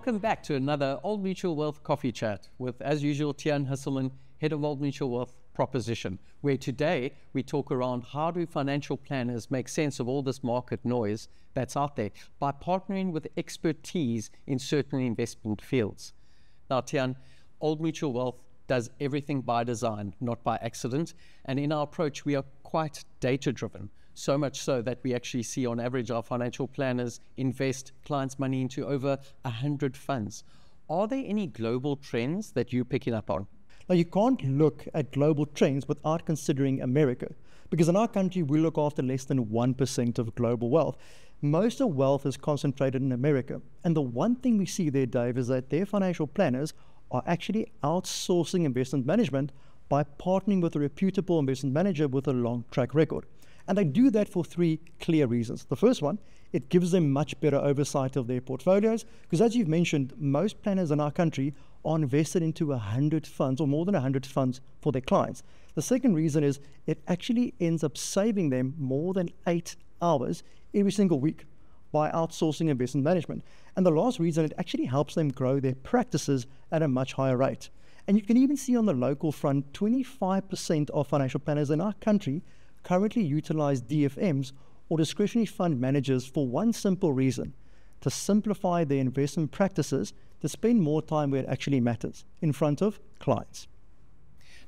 Welcome back to another Old Mutual Wealth Coffee Chat with, as usual, Tiaan Herselman, Head of Old Mutual Wealth Proposition, where today we talk around how do financial planners make sense of all this market noise that's out there by partnering with expertise in certain investment fields. Now, Tiaan, Old Mutual Wealth does everything by design, not by accident, and in our approach we are quite data-driven. So much so that we actually see on average our financial planners invest clients' money into over 100 funds. Are there any global trends that you're picking up on? Now, you can't look at global trends without considering America, because in our country we look after less than 1% of global wealth. Most of wealth is concentrated in America, and the one thing we see there, Dave, is that their financial planners are actually outsourcing investment management by partnering with a reputable investment manager with a long track record. And they do that for three clear reasons. The first one, it gives them much better oversight of their portfolios, because as you've mentioned, most planners in our country are invested into 100 funds or more than 100 funds for their clients. The second reason is it actually ends up saving them more than 8 hours every single week by outsourcing investment management. And the last reason, it actually helps them grow their practices at a much higher rate. And you can even see on the local front, 25% of financial planners in our country currently utilize DFMs or discretionary fund managers for one simple reason: to simplify their investment practices, to spend more time where it actually matters, in front of clients.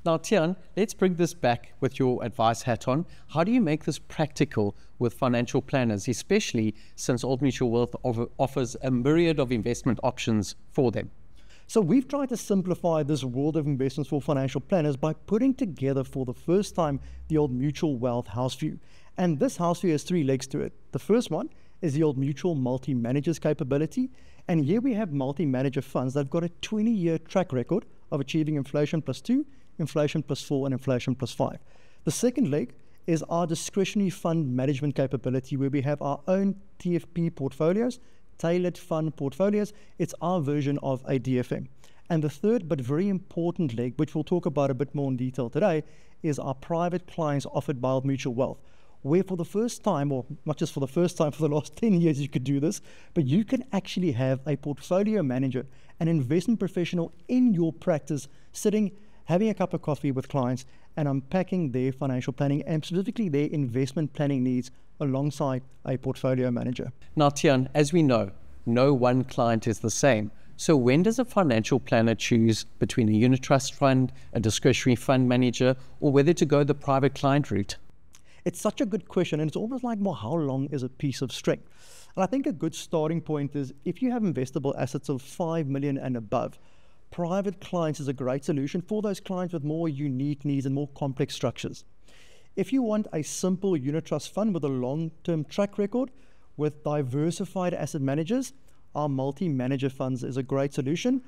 Now, Tiaan, let's bring this back with your advice hat on. How do you make this practical with financial planners, especially since Old Mutual Wealth offers a myriad of investment options for them? So we've tried to simplify this world of investments for financial planners by putting together for the first time the Old Mutual Wealth House View. And this house view has three legs to it. The first one is the Old Mutual multi-managers capability. And here we have multi-manager funds that have got a 20-year track record of achieving inflation +2, inflation +4, and inflation +5. The second leg is our discretionary fund management capability, where we have our own TFP portfolios, tailored fund portfolios. It's our version of a DFM. And the third but very important leg, which we'll talk about a bit more in detail today, is our private clients offered by Old Mutual Wealth, where for the first time, or not just for the first time, for the last 10 years you could do this, but you can actually have a portfolio manager, an investment professional in your practice, sitting, having a cup of coffee with clients and unpacking their financial planning and specifically their investment planning needs alongside a portfolio manager. Now, Tiaan, as we know, no one client is the same. So when does a financial planner choose between a unit trust fund, a discretionary fund manager, or whether to go the private client route? It's such a good question, and it's almost like, well, how long is a piece of string? And I think a good starting point is if you have investable assets of 5 million and above, private clients is a great solution for those clients with more unique needs and more complex structures. If you want a simple unit trust fund with a long-term track record with diversified asset managers, our multi-manager funds is a great solution.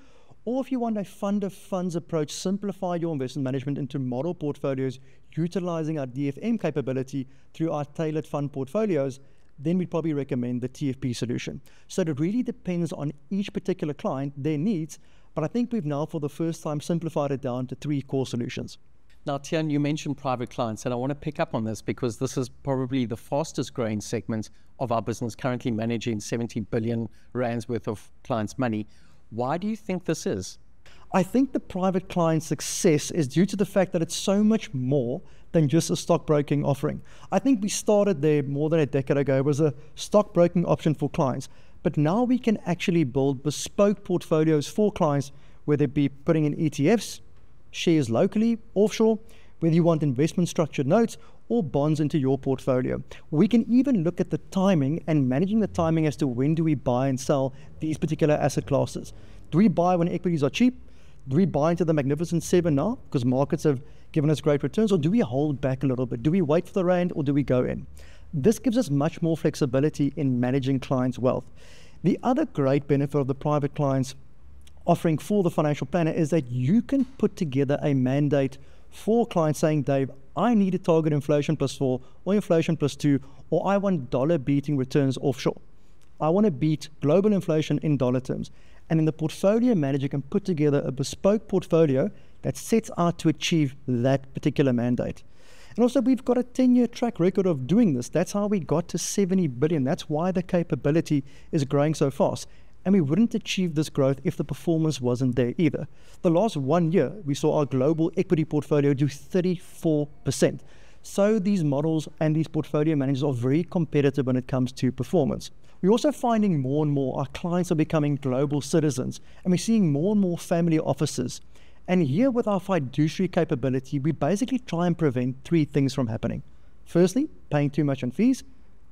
Or if you want a fund of funds approach, simplify your investment management into model portfolios utilizing our DFM capability through our tailored fund portfolios, then we'd probably recommend the TFP solution. So it really depends on each particular client, their needs, but I think we've now for the first time simplified it down to 3 core solutions. Now, Tiaan, you mentioned private clients, and I want to pick up on this because this is probably the fastest growing segment of our business, currently managing 70 billion rands worth of clients' money. Why do you think this is? I think the private client success is due to the fact that it's so much more than just a stockbroking offering. I think we started there more than a decade ago. It was a stockbroking option for clients, but now we can actually build bespoke portfolios for clients, whether it be putting in ETFs, shares locally, offshore, whether you want investment structured notes or bonds into your portfolio. We can even look at the timing and managing the timing as to when do we buy and sell these particular asset classes. Do we buy when equities are cheap? Do we buy into the Magnificent Seven now because markets have given us great returns, or do we hold back a little bit? Do we wait for the rand or do we go in? This gives us much more flexibility in managing clients' wealth. The other great benefit of the private clients offering for the financial planner is that you can put together a mandate for clients saying, Dave, I need to target inflation +4 or inflation +2, or I want dollar beating returns offshore. I want to beat global inflation in dollar terms. And then the portfolio manager can put together a bespoke portfolio that sets out to achieve that particular mandate. And also we've got a 10-year track record of doing this. That's how we got to 70 billion. That's why the capability is growing so fast. And we wouldn't achieve this growth if the performance wasn't there either. The last 1 year, we saw our global equity portfolio do 34%. So these models and these portfolio managers are very competitive when it comes to performance. We're also finding more and more our clients are becoming global citizens, and we're seeing more and more family offices. And here with our fiduciary capability, we basically try and prevent 3 things from happening. Firstly, paying too much on fees,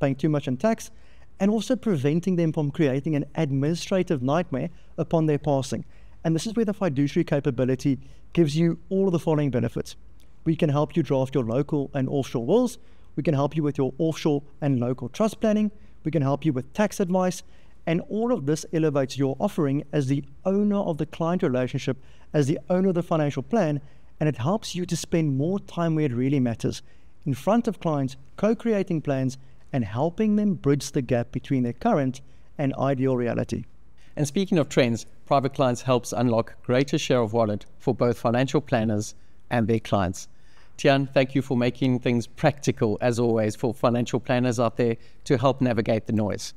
paying too much on tax, and also preventing them from creating an administrative nightmare upon their passing. And this is where the fiduciary capability gives you all of the following benefits. We can help you draft your local and offshore wills. We can help you with your offshore and local trust planning. We can help you with tax advice. And all of this elevates your offering as the owner of the client relationship, as the owner of the financial plan, and it helps you to spend more time where it really matters, in front of clients, co-creating plans, and helping them bridge the gap between their current and ideal reality. And speaking of trends, Private Clients helps unlock greater share of wallet for both financial planners and their clients. Tiaan, thank you for making things practical, as always, for financial planners out there to help navigate the noise.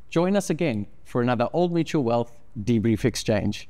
Join us again for another Old Mutual Wealth Debrief Exchange.